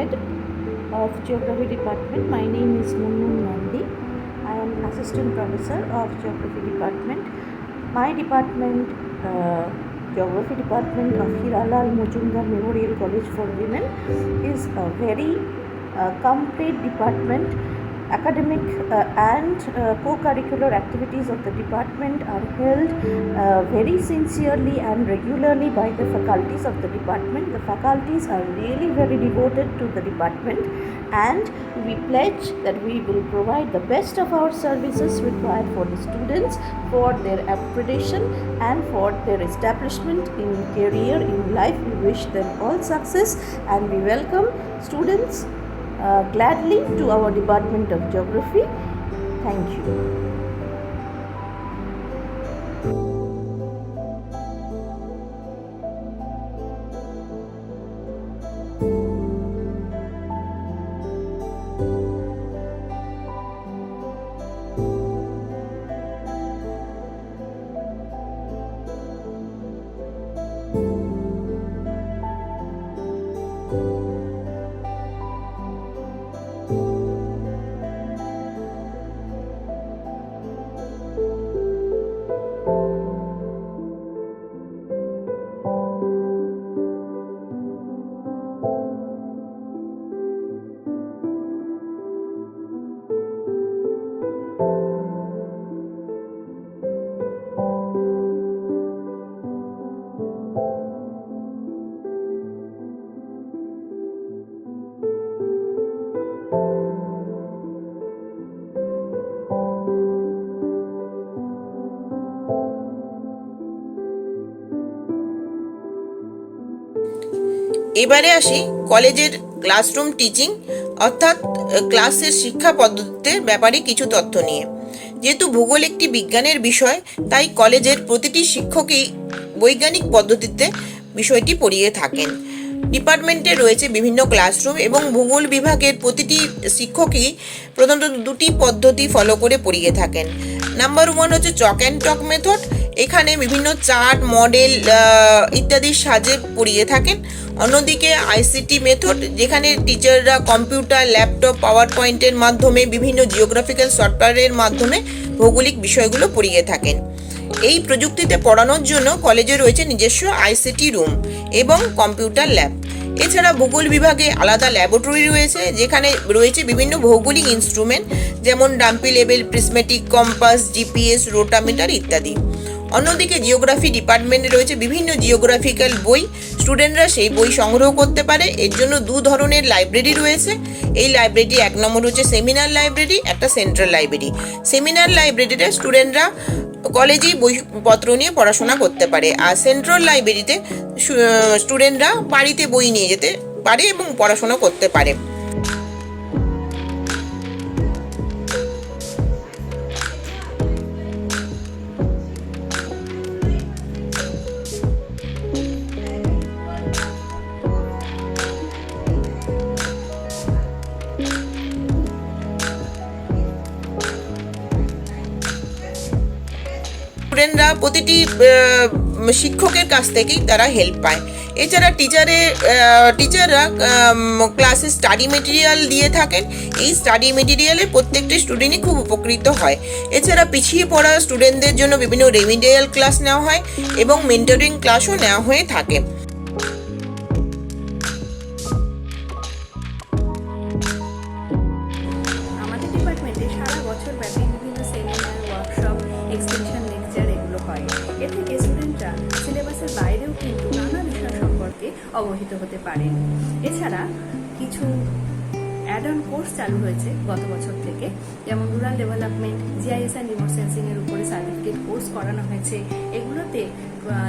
Head of Geography Department. My name is Munnun Nandi. I am Assistant Professor of Geography Department. My department, Geography Department of Hiralal Majumdar Memorial College for Women, is a very complete department. Academic and co-curricular activities of the department are held very sincerely and regularly by the faculties of the department. The faculties are really very devoted to the department, and we pledge that we will provide the best of our services required for the students, for their accreditation and for their establishment in career, in life. We wish them all success, and we welcome students gladly to our Department of Geography. Thank you. এবারে আসি কলেজের classroom teaching অর্থাৎ ক্লাসের শিক্ষা পদ্ধতির ব্যাপারে কিছু তথ্য নিয়ে। যেহেতু ভূগোল একটি বিজ্ঞানের বিষয়, তাই কলেজের প্রতিটি শিক্ষকই বৈজ্ঞানিক পদ্ধতিতে বিষয়টি পড়িয়ে থাকেন। ডিপার্টমেন্টে রয়েছে বিভিন্ন ক্লাসরুম এবং ভূগোল বিভাগের প্রতিটি শিক্ষকই প্রধানত দুটি পদ্ধতি ফলো করে পড়িয়ে থাকেন। নাম্বার 1 হচ্ছে চক অ্যান্ড টক মেথড। এখানে বিভিন্ন চার্ট, মডেল ইত্যাদির সাহায্যে পড়িয়ে থাকেন। অন্যদিকে আইসিটি মেথড, যেখানে টিচাররা কম্পিউটার, ল্যাপটপ, পাওয়ার পয়েন্টের মাধ্যমে বিভিন্ন জিওগ্রাফিক্যাল সফটওয়্যারের মাধ্যমে ভৌগোলিক বিষয়গুলো পড়িয়ে থাকেন। এই প্রযুক্তিতে পড়ানোর জন্য কলেজে রয়েছে নিজস্ব আইসিটি রুম এবং কম্পিউটার ল্যাব। এছাড়া ভূগোল বিভাগে আলাদা ল্যাবরেটরি রয়েছে, যেখানে রয়েছে বিভিন্ন ভৌগোলিক ইনস্ট্রুমেন্ট, যেমন dumpy level, prismatic, compass, GPS, rotameter ইত্যাদি। অন্যদিকে জিওগ্রাফি ডিপার্টমেন্টে রয়েছে বিভিন্ন জিওগ্রাফিক্যাল বই। স্টুডেন্টরা সেই বই সংগ্রহ করতে পারে। এর জন্য দু ধরনের লাইব্রেরি রয়েছে। এই লাইব্রেরি 1 নম্বর হচ্ছে সেমিনার লাইব্রেরি, একটা সেন্ট্রাল লাইব্রেরি। সেমিনার লাইব্রেরিতে স্টুডেন্টরা কলেজেই বইপত্র নিয়ে পড়াশোনা করতে পারে, আর সেন্ট্রাল লাইব্রেরিতে স্টুডেন্টরা বাড়িতে বই নিয়ে যেতে পারে এবং পড়াশোনা করতে পারে। স্টুডেন্টরা প্রতিটি শিক্ষকের কাছ থেকেই তারা হেল্প পায়। এছাড়া টিচাররা ক্লাসে স্টাডি মেটেরিয়াল দিয়ে থাকেন। এই স্টাডি মেটেরিয়ালে প্রত্যেকটি স্টুডেন্টই খুব উপকৃত হয়। এছাড়া পিছিয়ে পড়া স্টুডেন্টদের জন্য বিভিন্ন রেমিডিয়াল ক্লাস নেওয়া হয় এবং মেন্টরিং ক্লাসও নেওয়া হয়ে থাকে। আমাদের ডিপার্টমেন্টে সারা বছর ব্যাপী বিভিন্ন সেমিনার, ওয়ার্কশপ, এক্সটেনশন লেকচার এগুলো হয়। এ থেকে স্টুডেন্টরা সিলেবাসের বাইরেও কিন্তু নানা বিষয় সম্পর্কে অবহিত হতে পারেন। এছাড়া কিছু অ্যাড অন কোর্স চালু হয়েছে গত বছর থেকে, যেমন rural development, GIS and remote সেন্সিংয়ের উপরে সার্টিফিকেট কোর্স করানো হয়েছে। এগুলোতে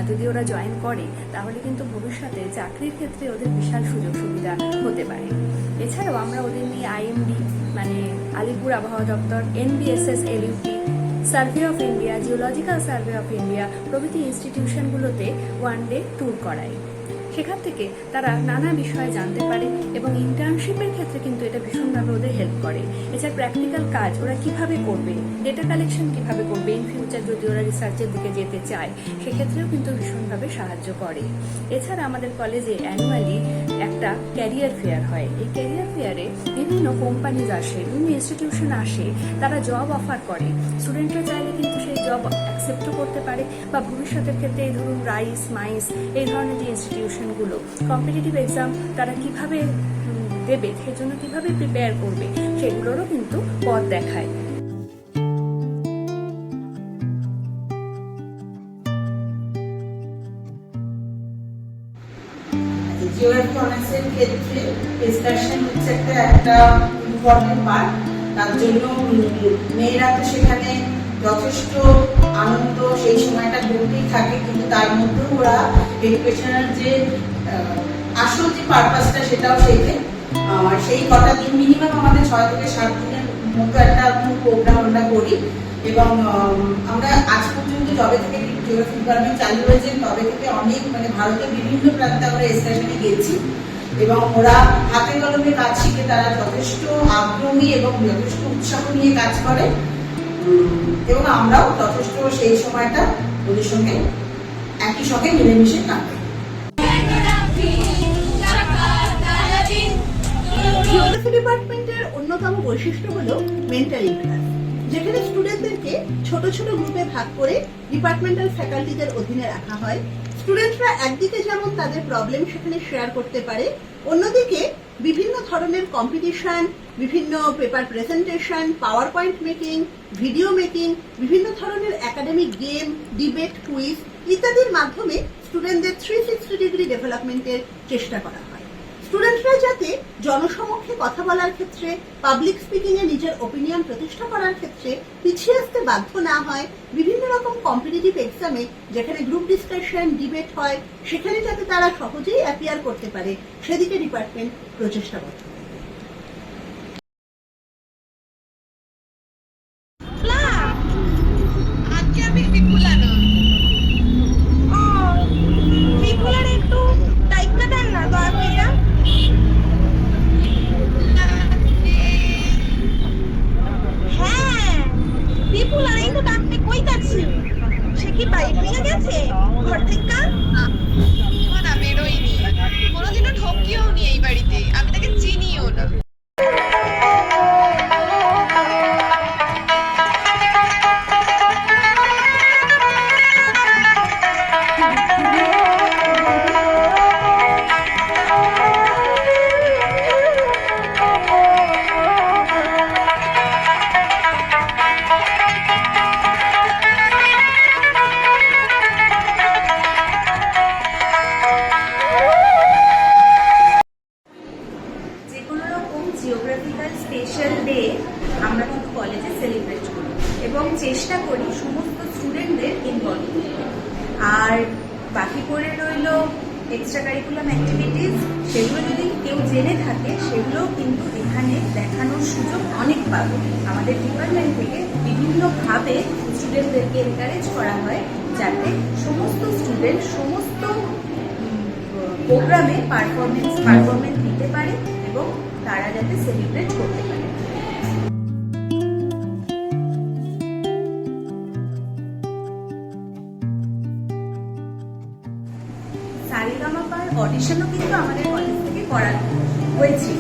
যদি ওরা জয়েন করে তাহলে কিন্তু ভবিষ্যতে চাকরির ক্ষেত্রে ওদের বিশাল সুযোগ সুবিধা হতে পারে। এছাড়াও আমরা ওদের নিয়ে আইএমডি মানে আলিপুর আবহাওয়া দপ্তর, NBSS LUT, survey of India, geological survey of India প্রভৃতি ইনস্টিটিউশনগুলোতে 1 ডে ট্যুর করাই। সেখান থেকে তারা নানা বিষয়ে জানতে পারে এবং ইন্টার্নশিপের ক্ষেত্রে কিন্তু এটা ভীষণভাবে ওদের হেল্প করে। এছাড়া প্র্যাকটিক্যাল কাজ ওরা কিভাবে করবে, ডেটা কালেকশন কিভাবে করবে, ইন ফিউচার যদি ওরা রিসার্চের দিকে যেতে চায় সেক্ষেত্রেও কিন্তু ভীষণভাবে সাহায্য করে। এছাড়া আমাদের কলেজে অ্যানুয়ালি একটা ক্যারিয়ার ফেয়ার হয়। এই ক্যারিয়ার ফেয়ারে বিভিন্ন কোম্পানিজ আসে, বিভিন্ন ইনস্টিটিউশন আসে, তারা জব অফার করে। স্টুডেন্টরা চাইলে কিন্তু সেই জব অ্যাকসেপ্টও করতে পারে বা ভবিষ্যতের ক্ষেত্রে এই ধরুন রাইস, মাইস এই ধরনের যে ইনস্টিটিউশনগুলো কম্পিটিটিভ এক্সাম তারা কিভাবে দেবে, সেজন্য কিভাবে প্রিপেয়ার করবে সেগুলোরও কিন্তু পথ দেখায়। জিওগ্রাফি অনার্সের ক্ষেত্রে এক্সকারশন হচ্ছে একটা ইম্পর্টেন্ট পার্ট। তার জন্য মেয়েরা তো সেখানে যথেষ্ট আনন্দ সেই সময়টা ঘুরতেই থাকে, কিন্তু তার মধ্যেও ওরা এডুকেশনাল যে আসল যে পারপাসটা সেটাও শেখে। সেই কটা দিন মিনিমাম আমাদের 6 থেকে 7 দিনের মতো একটা প্রোগ্রাম আমরা করি এবং আমরা আজ পর্যন্ত যবে থেকে জিওগ্রাফি ডিপার্টমেন্ট চালু হয়েছে তবে থেকে অনেক ভারতের বিভিন্ন প্রান্তে আমরা এক্সকারশনে গেছি এবং ওরা হাতে কলমে কাজ শিখে তারা যথেষ্ট আগ্রহী এবং যথেষ্ট উৎসাহ নিয়ে কাজ করে এবং আমরাও যথেষ্ট সেই সময়টা ওদের সঙ্গে একই সঙ্গে মিলেমিশে কাটাই। জিওগ্রাফি ডিপার্টমেন্টের অন্যতম বৈশিষ্ট্য হলো মেন্টরিং ক্লাস, যেখানে স্টুডেন্টদেরকে ছোট ছোট গ্রুপে ভাগ করে ডিপার্টমেন্টাল ফ্যাকাল্টিদের অধীনে রাখা হয়। স্টুডেন্টরা একদিকে যেমন তাদের প্রবলেম সেখানে শেয়ার করতে পারে, অন্যদিকে বিভিন্ন ধরনের কম্পিটিশন, বিভিন্ন paper presentation, power point making, video making, বিভিন্ন ধরনের একাডেমিক গেম, ডিবেট, কুইজ ইত্যাদির মাধ্যমে স্টুডেন্টদের 360 ডিগ্রি ডেভেলপমেন্টের চেষ্টা করা হয়। স্টুডেন্টরা যাতে জনসমক্ষে কথা বলার ক্ষেত্রে, পাবলিক স্পিকিং এ নিজের ওপিনিয়ন প্রতিষ্ঠা করার ক্ষেত্রে পিছিয়ে আসতে বাধ্য না হয়, বিভিন্ন রকম কম্পিটিটিভ এক্সামে যেখানে গ্রুপ ডিসকাশন, ডিবেট হয় সেখানে যাতে তারা সহজেই অ্যাপিয়ার করতে পারে সেদিকে ডিপার্টমেন্ট প্রচেষ্টাবদ্ধ। সে কি বাইক নিয়ে গেছে ঘর থেকে? না, বেরোয়নি, কোনোদিনও ঢোকিও নি এই বাড়িতে, আমি তাকে চিনিও না। জিওগ্রাফিক্যাল স্পেশাল ডে আমরা কিন্তু কলেজে সেলিব্রেট করি এবং চেষ্টা করি সমস্ত স্টুডেন্টদের ইনভলভ করতে। আর বাকি পড়ে রইল এক্সট্রা কারিকুলাম অ্যাক্টিভিটিস, সেগুলো যদি কেউ জেনে থাকে সেগুলোও কিন্তু এখানে দেখানোর সুযোগ অনেক পাবে। আমাদের ডিপার্টমেন্ট থেকে বিভিন্নভাবে স্টুডেন্টদেরকে এনকারেজ করা হয় যাতে সমস্ত স্টুডেন্ট সমস্ত প্রোগ্রামে পারফরমেন্স দিতে পারে এবং তারা যাতে সেলিব্রেট করতে পারে। সারেগামাপার অডিশনও কিন্তু আমাদের কলেজ থেকে করা হয়েছিল।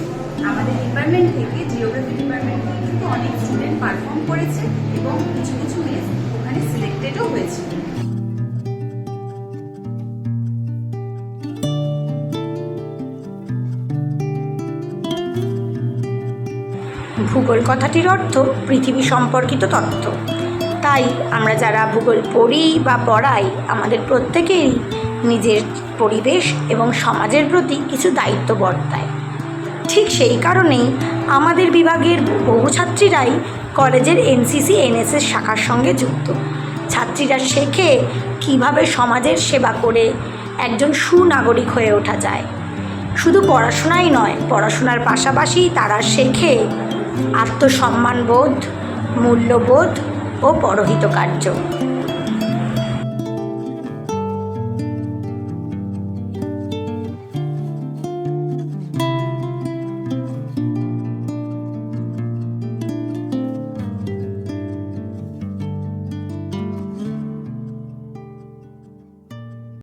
আমাদের ডিপার্টমেন্ট থেকে, জিওগ্রাফি ডিপার্টমেন্ট থেকে কিন্তু অনেক স্টুডেন্ট পারফর্ম করেছে এবং কিছু কিছু মিস ওখানে সিলেক্টেডও হয়েছে। ভূগোল কথাটির অর্থ পৃথিবী সম্পর্কিত তথ্য। তাই আমরা যারা ভূগোল পড়ি বা পড়াই আমাদের প্রত্যেকেই নিজের পরিবেশ এবং সমাজের প্রতি কিছু দায়িত্ব বর্তায়। ঠিক সেই কারণেই আমাদের বিভাগের বহু ছাত্রীরাই কলেজের এনসিসি এনএসএস শাখার সঙ্গে যুক্ত। ছাত্রীরা শেখে কিভাবে সমাজের সেবা করে একজন সুনাগরিক হয়ে ওঠা যায়। শুধু পড়াশোনাই নয়, পড়াশোনার পাশাপাশি তারা শেখে আত্মসম্মানবোধ, মূল্যবোধ ও পরহিত কার্য।